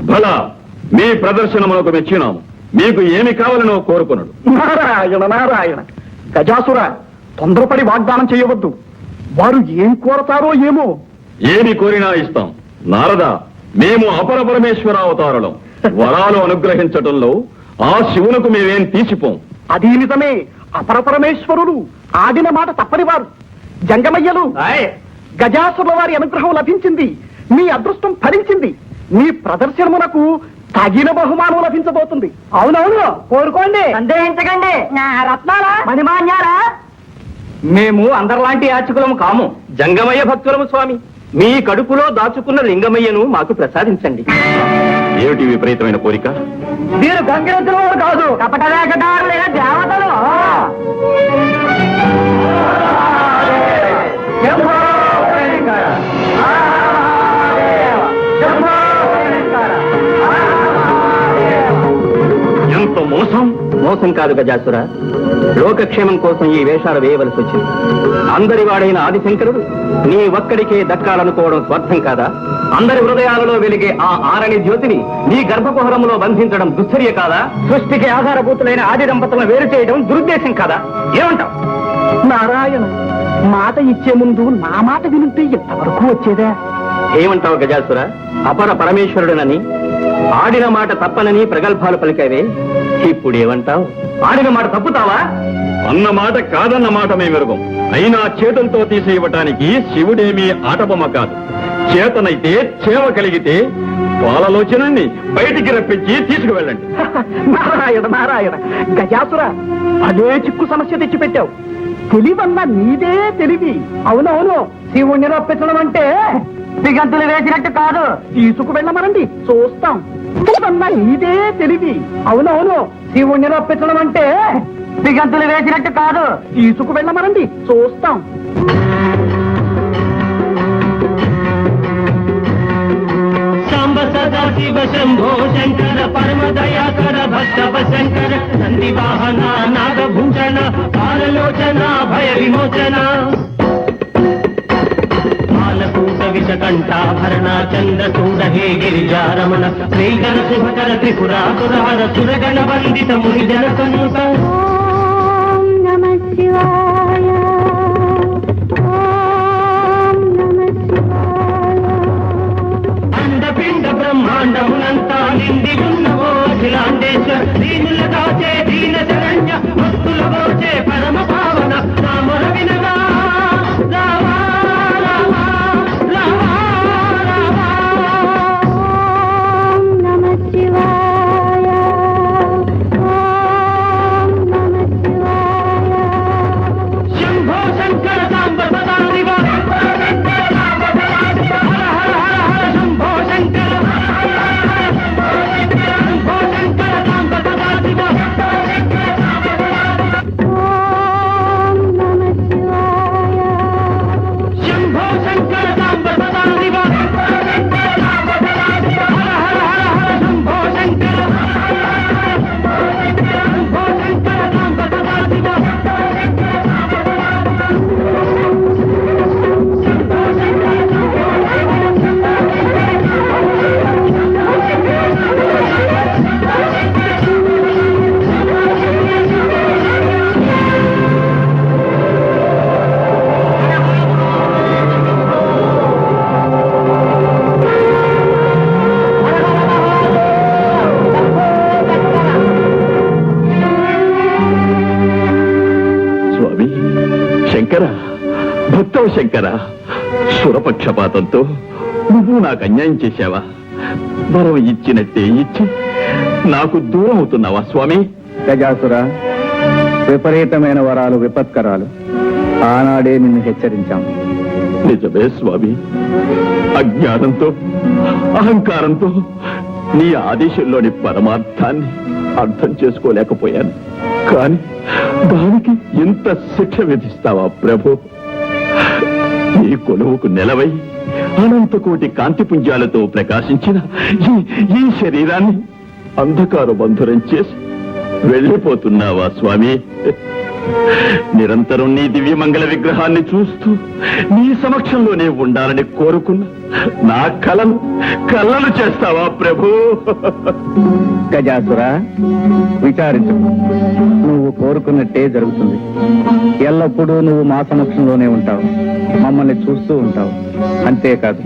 భలా మీ ప్రదర్శన మనకు మెచ్చినాము. మీకు ఏమి కావాలనో కోరుకున్నాడు. నారాయణ నారాయణ. గజాసుర, తొందరపడి వాగ్దానం చేయవద్దు. వారు ఏం కోరతారో ఏమో. ఏమి కోరినా ఇస్తాం. నారద, మేము అపర పరమేశ్వర అవతారులం. వరాలు అనుగ్రహించటంలో ఆ శివునకు మేమేం తీసిపోం. అది నిజమే. అపరపరమేశ్వరులు ఆడిన మాట తప్పని వారు. జంగమయ్యలు, గజాసురుల వారి అనుగ్రహం లభించింది. మీ అదృష్టం ఫలించింది. మీ ప్రదర్శనమునకు తగిన బహుమానం లభించబోతుంది. అవునవును, కోరుకోండి, సందేహించకండి. రత్నాలా, మణిమాన్యాలా? మేము అందరిలాంటి యాచకులము కాము, జంగమయ్య భక్తులము స్వామి. మీ కడుపులో దాచుకున్న లింగమయ్యను మాకు ప్రసాదించండి. ఏమిటి విపరీతమైన కోరిక? మీరు గంగిరెద్దుల వారు కాదు, కపటవేషధారులైన దేవతలు. ఎంత మోసం! మోసం కాదు గజాసుర, లోకక్షేమం కోసం ఈ వేషాలు వేయవలసి వచ్చింది. అందరి వాడైన ఆదిశంకరుడు నీ ఒక్కడికే దక్కాలనుకోవడం స్వార్థం కాదా? అందరి హృదయాలలో వెలిగే ఆ ఆరణి జ్యోతిని నీ గర్భకుహరంలో బంధించడం దుశ్చర్య కాదా? సృష్టికి ఆధారభూతులైన ఆది దంపతులను వేరు చేయడం దురుద్దేశం కాదా? ఏమంటావు? నారాయణ, మాట ఇచ్చే ముందు నా మాట వినుంటే ఎంతవరకు వచ్చేదా? ఏమంటావు గజాసుర? అపర పరమేశ్వరుడనని, ఆడిన మాట తప్పనని ప్రగల్భాలు పలికావే, ఇప్పుడు ఏమంటావు? ఆడిన మాట తప్పుతావా? అన్న మాట కాదన్న మాట మేమెరుగం. అయినా చేతులతో తీసి ఇవ్వటానికి శివుడేమీ ఆటబొమ్మ కాదు. చేతనైతే చేవ కలిగితే పాలలోచనాన్ని బయటికి రప్పించి తీసుకువెళ్ళండి. నారాయణ నారాయణ. గజాసుర, అదే చిక్కు సమస్య తెచ్చిపెట్టావు. తెలివన్నా నీదే తెలివి. అవునవును, శివుణ్ణి రప్పించడం అంటే దిగంతులు వేసినట్టు కాదు. తీసుకువెళ్ళమనండి, చూస్తాం. తెలివన్నా నీదే తెలివి. అవునవును, శివుణ్ణి రప్పించడం అంటే దిగంతులు వేసినట్టు కాదు. తీసుకువెళ్ళమనండి, చూస్తాం. సదా శివ శంభో శంకర పరమ దయాకర భక్తవ శంకర నంది వాహన నాగభూషణ పాలలోచన భయ విమోచన పాలకూట విషకంఠాభరణ చంద్రచూడ హే గిరిజారమణ శ్రీకర శుభకర త్రిపురాసురహర సురగణ వందిత మునిజన సన్నుత. ఓం నమః శివాయ. అండపిండ బ్రహ్మాండమునంతా నిండి ఉన్నవో అఖిలాండేశ్వర దీనుల దాచే దీన శరణ్య భక్తుల గోచే పరమ పావన నామర వినగా రావా రావా రావా రావా. ఓం నమః శివాయ. ఓం నమః శివాయ. శంభో శంకర సాంబ సదా శివ హర హర హర హర శంభో శంకర శంభో శంకర సాంబ సదా శివ. ఓం నమః శివాయ. శంభో శంకర సాంబ సదా శివ హర హర హర హర శంభో శంకర శంభో శంకర సాంబ సదా శివ. స్వామి శంకర, భక్తవ శంకర, సురపక్షపాతంతో నువ్వు నాకు అన్యాయం చేశావా? వరం ఇచ్చినట్టే ఇచ్చి నాకు దూరం అవుతున్నావా స్వామి? గజాసుర, విపరీతమైన వరాలు విపత్కరాలు. ఆనాడే నిన్ను హెచ్చరించాం. నిజమే స్వామి, అజ్ఞానంతో అహంకారంతో నీ ఆదేశంలోని పరమార్థాన్ని అర్థం చేసుకోలేకపోయాను. కాని దానికి ఇంత శిక్ష విధిస్తావా ప్రభు? ఈ కొలువుకు నెలవై అనంతకోటి కాంతిపుంజాలతో ప్రకాశించిన ఈ శరీరాన్ని అంధకార బంధురం చేసి వెళ్ళిపోతున్నావా స్వామి? నిరంతరం నీ దివ్యమంగళ విగ్రహాన్ని చూస్తూ నీ సమక్షంలోనే ఉండాలని కోరుకున్నా నా కళ్ళను చేస్తావా ప్రభు? గజాసుర, విచారించు. నువ్వు కోరుకున్నట్టే జరుగుతుంది. ఎల్లప్పుడూ నువ్వు మా సమక్షంలోనే ఉంటావు, మమ్మల్ని చూస్తూ ఉంటావు. అంతేకాదు,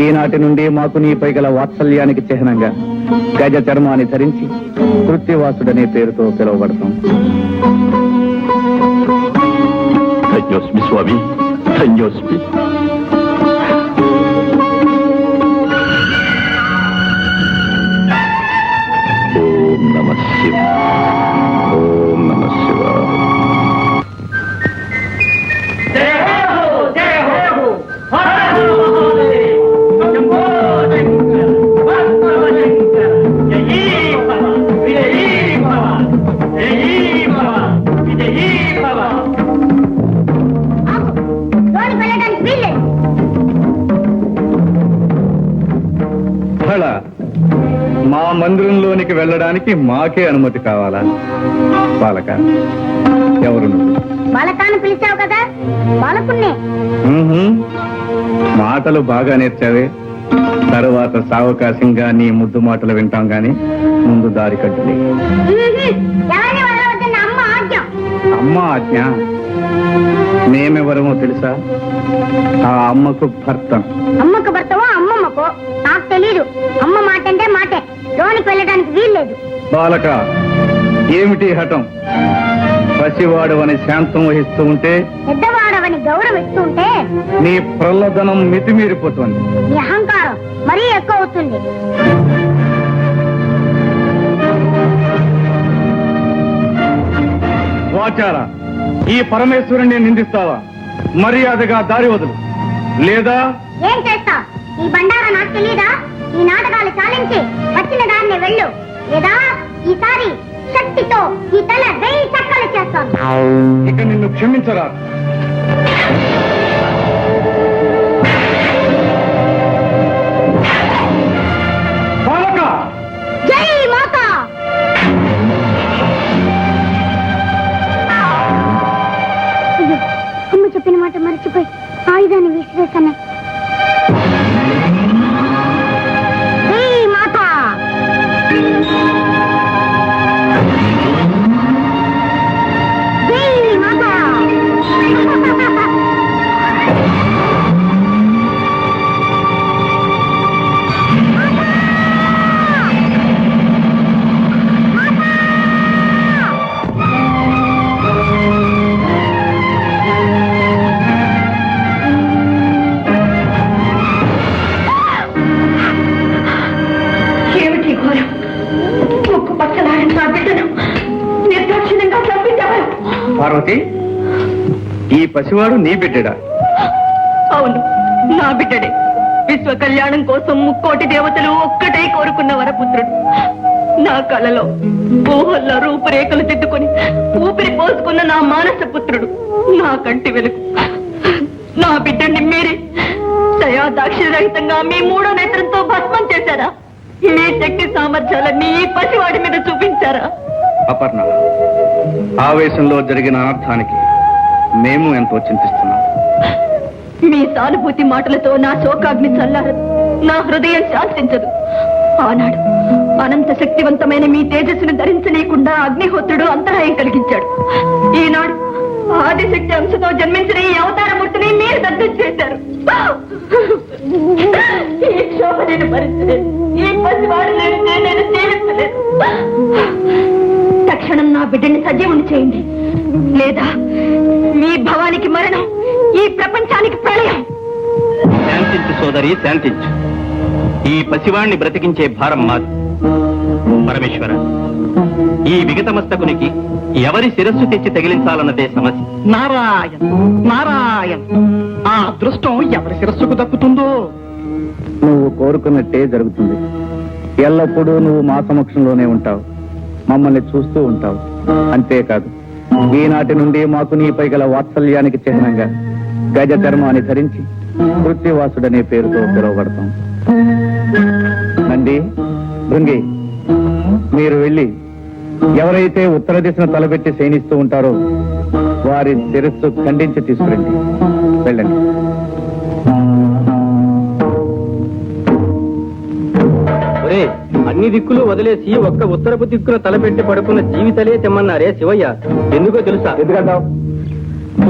ఈనాటి నుండి మాకు నీపై గల వాత్సల్యానికి చిహ్నంగా గజ చర్మాన్ని ధరించి కృత్యవాసుడనే పేరుతో పిలువబడతాం. ధన్యోస్మి స్వామి, ధన్యోస్మి. ఓం నమః శివాయ, ఓం నమః శివాయ. మా మందిరంలోనికి వెళ్ళడానికి మాకే అనుమతి కావాలా? బాలక, ఎవరు నువ్వు? బాలకాన్ని పిలిచావు కదా, బాలకున్నే. మాటలు బాగా నేర్చావే. తరువాత సావకాశంగా నీ ముద్దు మాటలు వింటాం గాని ముందు దారి కట్టులే. ఎవరిని వదలవద్దన్న అమ్మ ఆజ్ఞ. అమ్మ ఆజ్ఞ? మేమెవరమో తెలుసా? ఆ అమ్మకు భర్త. అమ్మకు భర్తవో అమ్మమ్మకో నాకు తెలీదు. అమ్మ మాట అంటే మాటే, లోనికి వెళ్ళడానికి వీల్లేదు. బాలక, ఏమిటి హఠం? పసివాడవని శాంతం వహిస్తూ ఉంటే, పెద్దవాడవని గౌరవిస్తూ ఉంటే నీ ప్రల్లదనం మితిమీరిపోతుంది. నీ అహంకారం మరీ ఎక్కువ అవుతుంది. వాచారా, ఈ పరమేశ్వరుణ్ణి నిందిస్తావా? మర్యాదగా దారి వదులు, లేదా ఏం చేస్తా? ఈ బండారా నాకు తెలీదా? ఈ నాటకాలు చాలించి వచ్చిన దారిని వెళ్ళు, లేదా ఈసారి శక్తితో ఈ తల 1000 చక్కలు చేస్తాను. ఇక నిన్ను క్షమించరా. బాలక, జై మాతా. అయ్యో, అమ్మ చెప్పిన మాట మర్చిపోయి ఆయుధాన్ని విసిరేస్తాను. జై మాతా. జై మాతా. ఏమిటి ఘోరం? ముక్కు పచ్చలాడిన నా బిడ్డను నిర్దాక్షిణ్యంగా చంపించారు. పార్వతి, ఈ పసివాడు నీ బిడ్డడా? అవును, నా బిడ్డడే. విశ్వ కళ్యాణం కోసం ముక్కోటి దేవతలు ఒక్కటే కోరుకున్న వరపుత్రుడు. నా కలలో ఊహల్లో రూపురేఖలు దిద్దుకొని ఊపిరి పోసుకున్న నా మానస పుత్రుడు, నా కంటి వెలుగు. నా బిడ్డని మీరే దయా దాక్షిణ్యరహితంగా మీ మూడో నేత్రంతో భస్మం చేశారా? మీ శక్తి సామర్థ్యాలన్నీ ఈ పసివాడి మీద చూపించారా? అపర్ణ, ఆవేశంలో జరిగిన అనర్థానికి మేము ఎంతో చింతిస్తున్నాం. మీ సానుభూతి మాటలతో నా శోకాగ్ని చల్లారదు, నా హృదయం శాంతించదు. ఆనాడు అనంత శక్తివంతమైన మీ తేజస్సును ధరించలేకుండా అగ్నిహోత్రుడు అంతరాయం కలిగించాడు. ఈనాడు ఆదిశక్తి అంశతో జన్మించిన ఈ అవతారమూర్తిని మీరు దగ్ధం చేశారు. ఈ క్షోభ నేను భరించలేదు. ఈ పసివాడు లేనిదే నేను జీవించలేదు. తక్షణం నా బిడ్డని సజీవుని చేయండి, లేదా మీ భవానికి మరణం, ఈ ప్రపంచానికి ప్రళయం. శాంతించు సోదరి, శాంతించు. ఈ పసివాణ్ణి బ్రతికించే భారం మాది. పరమేశ్వర, ఈ విగతమస్తకునికి ఎవరి శిరస్సు తెచ్చి తగిలించాలన్నదే సమస్య. నారాయణ నారాయణ, ఆ అదృష్టం ఎవరి శిరస్సుకు దక్కుతుందో. నువ్వు కోరుకున్నట్టే జరుగుతుంది. ఎల్లప్పుడూ నువ్వు మా సమక్షంలోనే ఉంటావు, మమ్మల్ని చూస్తూ ఉంటావు. అంతేకాదు, ఈనాటి నుండి మాకు నీపై గల వాత్సల్యానికి చిహ్నంగా గజ చర్మాన్ని ధరించి కృత్యవాసుడనే పేరుతో పిలువబడతాం. నంది, భృంగి, మీరు వెళ్ళి ఎవరైతే ఉత్తర దిశను తలపెట్టి శయనిస్తూ ఉంటారో వారి శిరస్సు ఖండించి తీసుకురండి. వెళ్ళండి. ఒరే, అన్ని దిక్కులు వదిలేసి ఒక్క ఉత్తరపు దిక్కున తలపెట్టి పడుకున్న జీవితలే తెమ్మన్నారే శివయ్య. ఎందుకో తెలుసా? ఎందుకంటావు?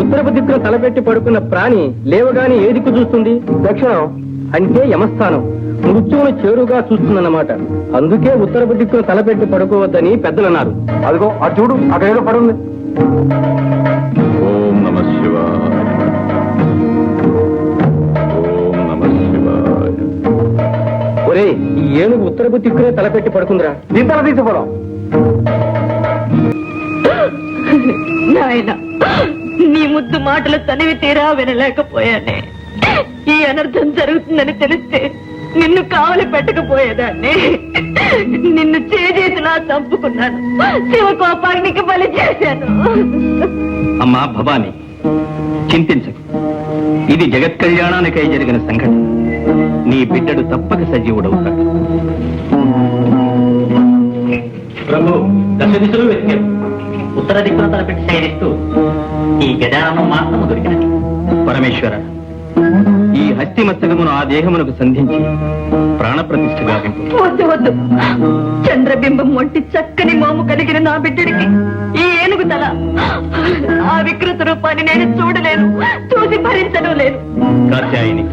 ఉత్తరపు దిక్కున తలపెట్టి పడుకున్న ప్రాణి లేవగానే ఏ దిక్కు చూస్తుంది? దక్షిణం. అంటే యమస్థానం. మృత్యువును చేరుగా చూస్తుందన్నమాట. అందుకే ఉత్తరపు దిక్కున తలపెట్టి పడుకోవద్దని పెద్దలన్నారు. అదిగో అటు చూడు, అక్కడ ఏదో పడుంది. ఓం నమః శివాయ. ఓం నమః శివాయ. ఒరే, ఈ ఏనుగు ఉత్తరపు దిక్కునే తలపెట్టి పడుకుందిరా. దీని తల తీసుకోవడం. నాయన, నీ ముద్దు మాటలు తనివి తీరా వినలేకపోయానే. ఈ అనర్థం జరుగుతుందని తెలిస్తే నిన్ను కావలి పెట్టకపోయేదాన్ని. నిన్ను చేజేసినా చంపుకున్నాను. శివకోపానికి బలి చేశాను. అమ్మా భవాని, చింతించకు. ఇది జగత్ కళ్యాణానికై జరిగిన సంఘటన. నీ బిడ్డడు తప్పక సజీవుడవుతాడు. ప్రభు దశ దిశలు వెతికారు. ఉత్తర దిక్కున తలపెట్టి శయనిస్తూ ఈ గజానం మాత్రము దొరికినది. పరమేశ్వర, ఈ హస్తి మస్తకమును ఆ దేహమునకు సంధించి ప్రాణప్రతిష్ఠ గావింపు. వద్దు వద్దు. చంద్రబింబం వంటి చక్కని మోము కలిగిన నా బిడ్డడికి ఈ ఏనుగు తల, ఆ వికృత రూపాన్ని నేను చూడలేను, చూసి భరించడం లేదు. కాత్యాయిని,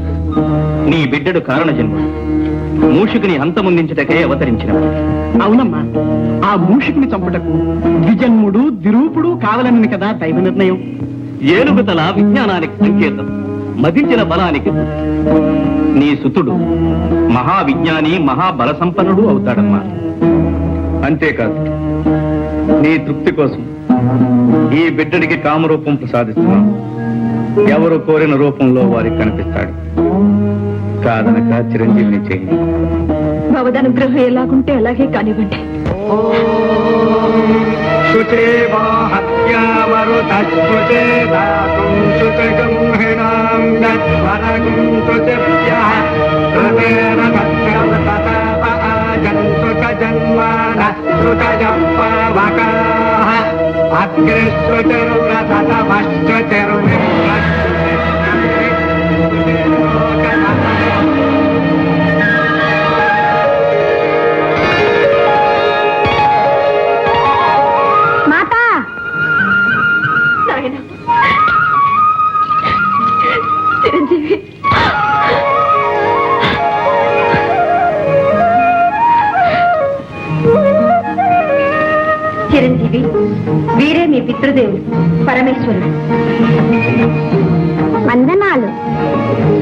నీ బిడ్డడు కారణ జన్ముడు. మూషికుని హంతముందించుటకై అవతరించిన. అవునమ్మా, ఆ మూషికుని చంపుటకు ద్విజన్ముడు ద్విరూపుడు కావాలని కదా దైవ నిర్ణయం. ఏనుగు తల విజ్ఞానానికి సంకేతం, మదించిన బలానికి. నీ సుతుడు మహావిజ్ఞాని, మహాబల సంపన్నుడు అవుతాడమ్మా. అంతేకాదు, నీ తృప్తి కోసం ఈ బిడ్డడికి కామరూపం ప్రసాదిస్తున్నాను. ఎవరు కోరిన రూపంలో వారికి కనిపిస్తాడు. కాదనక చిరంజీవిని చేయండి. భవదనుగ్రహం ఎలాగుంటే అలాగే కానివ్వండి. మాతా, నాయన చిరంజీవి, చిరంజీవి, వీరే మీ పితృదేవుడు పరమేశ్వరుడు. వందనాలు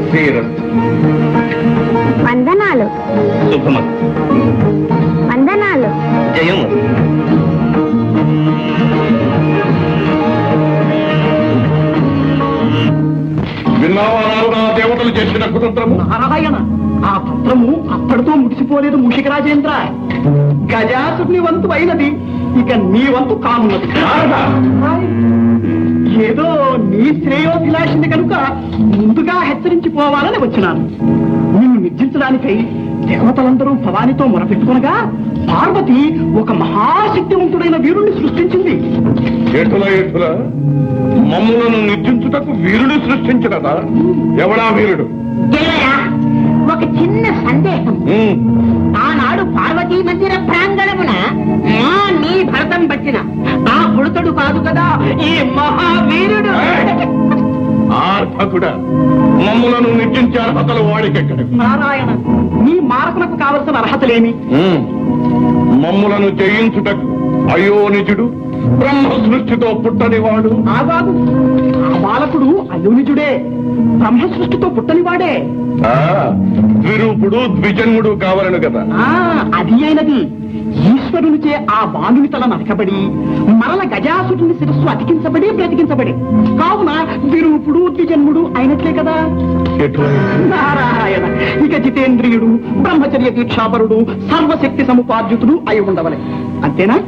శ్రీరస్తు. వందనాలు శుభమస్తు. వందనాలు. జయము. విన్నావా నారదా, దేవతలు చేసిన కుతంత్రము? నారాయణ, ఆ పత్రము అప్పటితో ముగిసిపోలేదు మూషిక రాజేంద్ర. గజాసుని వంతు అయినది, ఇక నీ వంతు కానున్నది. ఏదో నీ శ్రేయోభిలాషిని కనుక ముందుగా హెచ్చరించిపోవాలని వచ్చినాను. నిన్ను నిర్జించడానికై దేవతలందరూ భవానితో మొరపెట్టుకునగా పార్వతి ఒక మహాశక్తివంతుడైన వీరుణ్ణి సృష్టించింది. ఏటుల ఏటుల మమ్ములను నిర్జించుటకు వీరుడు సృష్టించినదా? ఎవడా వీరుడు? ఒక చిన్న సందేహం. ఆనాడు పార్వతీ మందిర ప్రాంగణమున నీ భరతం పట్టిన ఆ పుడతడు కాదు కదా ఈ మహావీరుడు. ఆర్భకుడా, మమ్ములను నిర్జించే అర్హతలు వాడికెక్కడ? నారాయణ, నీ మారకులకు కావలసిన అర్హతలేమి? మమ్ములను జయించుటకు అయోనిజుడు, బ్రహ్మ సృష్టితో పుట్టనివాడు. ఆగాదు, ఆ బాలకుడు అయోనిజుడే, బ్రహ్మ సృష్టితో పుట్టనివాడే. ద్విరూపుడు ద్విజన్ముడు కావాలను కదా. అది అయినది. ఈశ్వరునిచే ఆ బాలుని తల నరకబడి మరల గజాసురుని శిరస్సు అతికించబడి బ్రతికించబడి కావున ద్విరూపుడు ద్విజన్ముడు అయినట్లే కదా. నారాయణ, ఇక జితేంద్రియుడు, బ్రహ్మచర్య దీక్షాపరుడు, సర్వశక్తి సముపార్జితుడు అయి ఉండవలే. అంతేనా?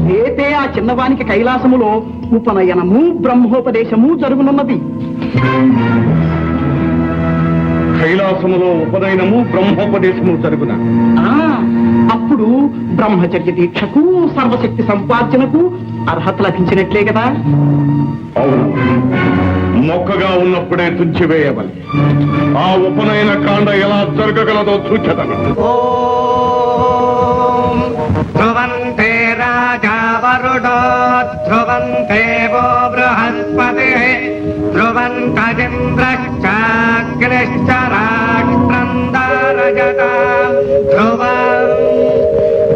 రేపే ఆ చిన్నవానికి కైలాసములో ఉపనయనము బ్రహ్మోపదేశము జరుగునున్నది. కైలాసములో ఉపనయనము బ్రహ్మోపదేశము జరుగున అప్పుడు బ్రహ్మచర్య దీక్షకు సర్వశక్తి సంపార్జనకు అర్హత లభించినట్లే కదా. అవును, మొక్కగా ఉన్నప్పుడే తుంచివేయవలి. ఆ ఉపనయన కాండ ఎలా జరగగలదో సూచన. ధ్రువంతే రాజా వరుడో ధ్రువంతే వో బృహస్పతి ధ్రువంతజింద్రశ్చాగ్నిశ్చ రాష్ట్రం దారయతాం ధ్రువం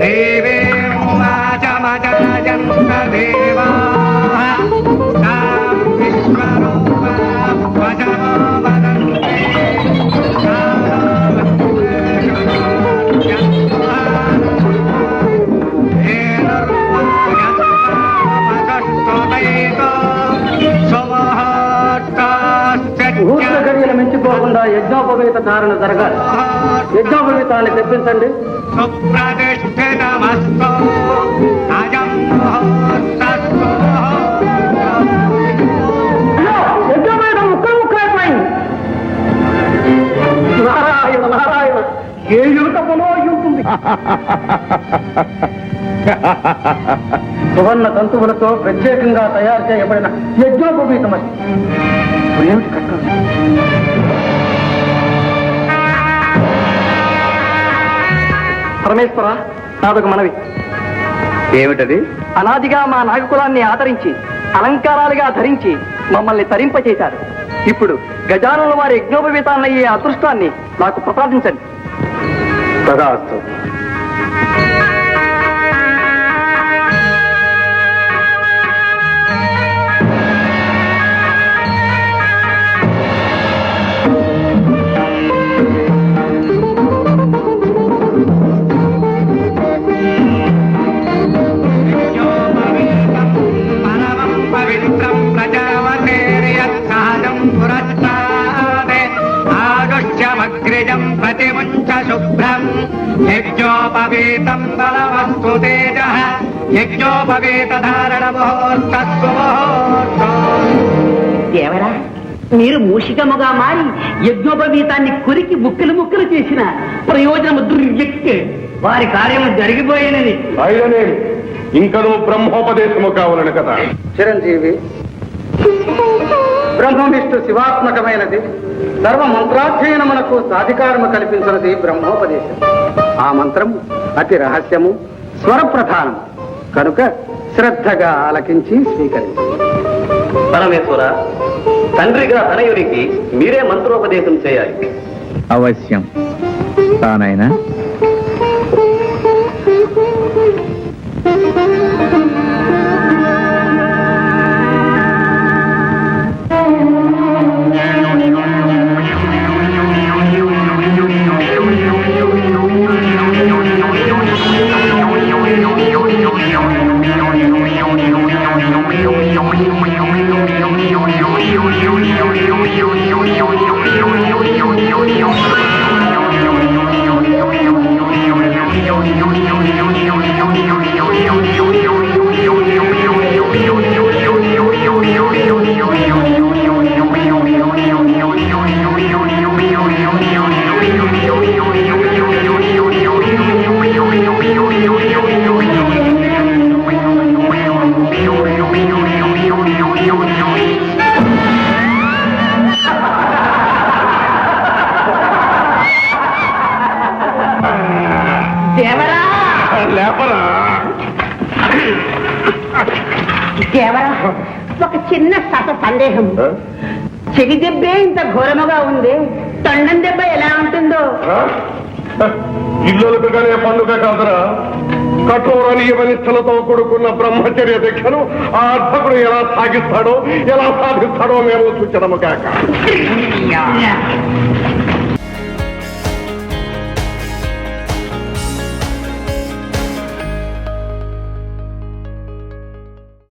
దేవీం వాచమజాయంత దేవాః తాం విశ్వరూపా వచనో వదంతే ముహూర్త గడియలు మించిపోకుండా యజ్ఞోపవేత ధారణ జరగాలి. యజ్ఞోపవేతాన్ని తెప్పించండి. సుప్రతిష్ఠితమస్తు అయం ముహూర్తస్తు. యజ్ఞోపవేతం ముక్కలు ముక్కలైపోయింది. నారాయణ నారాయణ, ఏ యువతములో ఉంటుంది. సువర్ణ తంతువులతో ప్రత్యేకంగా తయారు చేయబడిన యజ్ఞోపవీతమది. ఏమిటి కట్టం? పరమేశ్వర, నాదొక మనవి. ఏమిటది? అనాదిగా మా నాగకులాన్ని ఆదరించి అలంకారాలుగా ధరించి మమ్మల్ని తరింపచేశారు. ఇప్పుడు గజానుల వారి యజ్ఞోపవీతాలయ్యే అదృష్టాన్ని నాకు ప్రసాదించండి. తదాస్తు. పవిత్రం ప్రజావతేర్యత్సాదం పురస్తాదే ఆదుష్యమగ్రిజం ప్రతిముంచ శుభ్రం యజ్ఞోపవీతం బలవస్తు తేజః యజ్ఞోపవీత ధారణ ముహూర్తస్సు ముహూర్తం. దేవరా, మీరు మూషికముగా మారి యజ్ఞోపవీతాన్ని కొరికి ముక్కలు ముక్కలు చేసిన ప్రయోజనము దుర్వ్యక్తి. వారి కార్యము జరిగిపోయినది. అయిననే ఇంకనూ బ్రహ్మోపదేశము కావాలని కదా. చిరంజీవి, బ్రహ్మవిష్ణు శివాత్మకమైనది. సర్వ మంత్రాధ్యయనమునకు సాధికారము కల్పించినది బ్రహ్మోపదేశం. ఆ మంత్రము అతి రహస్యము, స్వరప్రధానము కనుక శ్రద్ధగా ఆలకించి స్వీకరించండి. పరమేశ్వర, తండ్రిగా తనయునికి మీరే మంత్రోపదేశం చేయాలి. అవశ్యం. తానైనా దేవరా, ఒక చిన్న సందేహం. చెవి దెబ్బే ఇంత ఘోరముగా ఉంది, తొండం దెబ్బ ఎలా ఉంటుందో. ఇల్లులకుగానే పండుగ కాదురా. కఠోర నియమనిష్టలతో కూడుకున్న బ్రహ్మచర్య దీక్షను ఆ అర్భకుడు ఎలా సాగిస్తాడో, ఎలా సాధిస్తాడో మేము సూచనము కాక.